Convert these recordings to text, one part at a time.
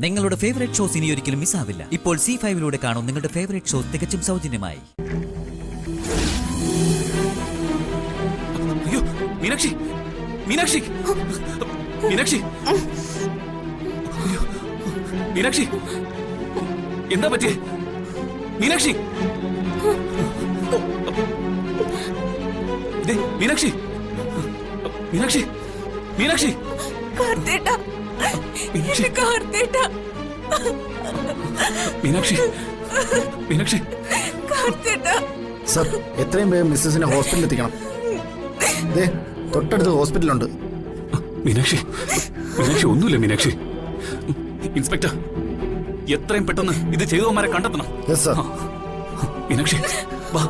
നിങ്ങളുടെ favourite shows ഇനി ഒരിക്കലും മിസ്സാവില്ല. ഇപ്പോൾ C5 കാണും നിങ്ങളുടെ ഫേവറേറ്റ് ഷോസ് തികച്ചും സൗജന്യമായി. അയ്യോ മീനാക്ഷി, മീനാക്ഷി, മീനാക്ഷി, മീനാക്ഷി, എന്താ പറ്റിയേ? മീനാക്ഷി, മീനാക്ഷി, മീനാക്ഷി, മീനാക്ഷി, മീനാക്ഷി, മീനാക്ഷി. സർ, എത്രയും വേഗം മിസ്സസിനെ ഹോസ്പിറ്റലിൽ എത്തിക്കണം. തൊട്ടടുത്ത് ഹോസ്പിറ്റലുണ്ട്. മീനാക്ഷി, മീനാക്ഷി, ഒന്നുമില്ല മീനാക്ഷി. ഇൻസ്പെക്ടർ, എത്രയും പെട്ടെന്ന് ഇത് ചെയ്തവന്മാരെ കണ്ടെത്തണം. Yes sir. മീനാക്ഷി, വാ,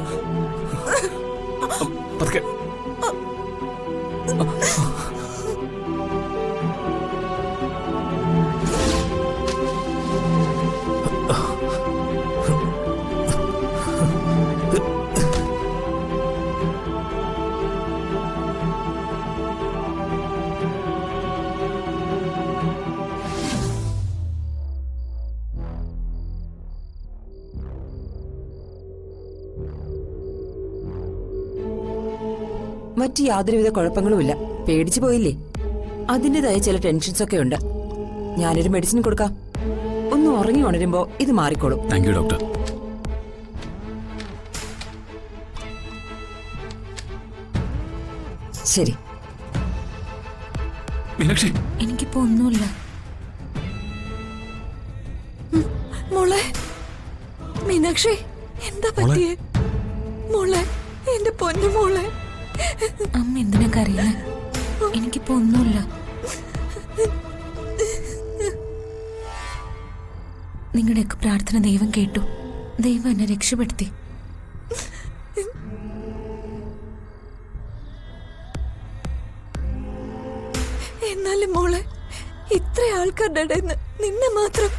പതുക്കെ. മറ്റു യാതൊരുവിധ കുഴപ്പങ്ങളുമില്ല. പേടിച്ചു പോയില്ലേ? അതിൻ്റെതായ ചില ടെൻഷൻസ് ഒക്കെ ഉണ്ട്. ഞാനൊരു മെഡിസിൻ കൊടുക്കാം. ഒന്ന് ഉറങ്ങി ഉണരുമ്പോ ഇത് മാറിക്കോളും. Thank you doctor. ശരി. മീനാക്ഷി, എനിക്കിപ്പോ ഒന്നുമില്ല മോളെ. മീനാക്ഷി, എന്താ പറ്റിയേ മോളെ? എന്റെ പൊന്നു മോളെ. അമ്മ എന്തിനാ കരയുന്നേ? എനിക്കിപ്പോ ഒന്നുമില്ല. നിങ്ങളുടെയൊക്കെ പ്രാർത്ഥന ദൈവം കേട്ടു. ദൈവം എന്നെ രക്ഷപ്പെടുത്തി. എന്നാലും മോളെ, ഇത്ര ആൾക്കാരുടെ ഇടയിൽ നിന്നെ മാത്രം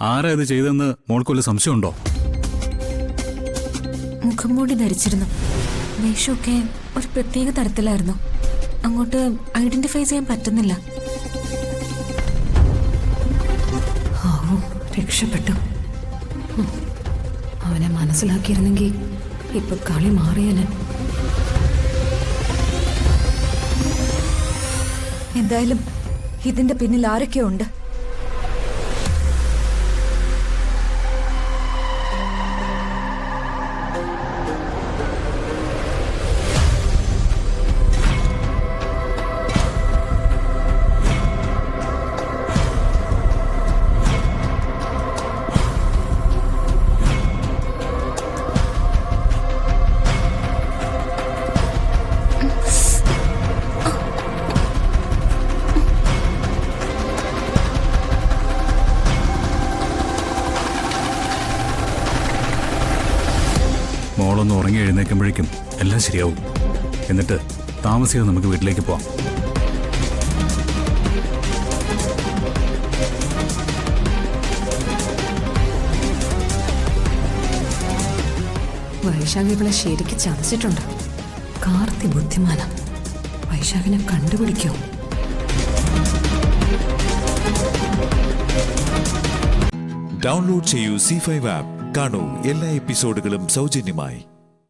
ആരാ ഇത് ചെയ്തെന്ന് മോൾക്കൊരു സംശയമുണ്ടോ? മുഖംമൂടി ധരിച്ചിരുന്നു. വേഷമൊക്കെ ഒരു പ്രത്യേക തരത്തിലായിരുന്നു. അങ്ങോട്ട് ഐഡന്റിഫൈ ചെയ്യാൻ പറ്റുന്നില്ല. രക്ഷപ്പെട്ടു. അവനെ മനസ്സിലാക്കിയിരുന്നെങ്കിൽ ഇപ്പൊ കളി മാറിയനെ. എന്തായാലും ഇതിന്റെ പിന്നിൽ ആരൊക്കെയോ ഉണ്ട്. മോളൊന്ന് ഉറങ്ങി എഴുന്നേക്കുമ്പോഴേക്കും എല്ലാം ശരിയാവും. എന്നിട്ട് താമസിയാതെ നമുക്ക് വീട്ടിലേക്ക് പോവാം. വൈശാഖ് ഇവളെ ശരിക്ക് ചതച്ചിട്ടുണ്ട്. കാർത്തി ബുദ്ധിമാനം. വൈശാഖിനെ കണ്ടുപിടിക്കോ? ഡൗൺലോഡ് ചെയ്യൂ C5 ആപ്പ്. കാണൂ എല്ലാ എപ്പിസോഡുകളും സൗജന്യമായി.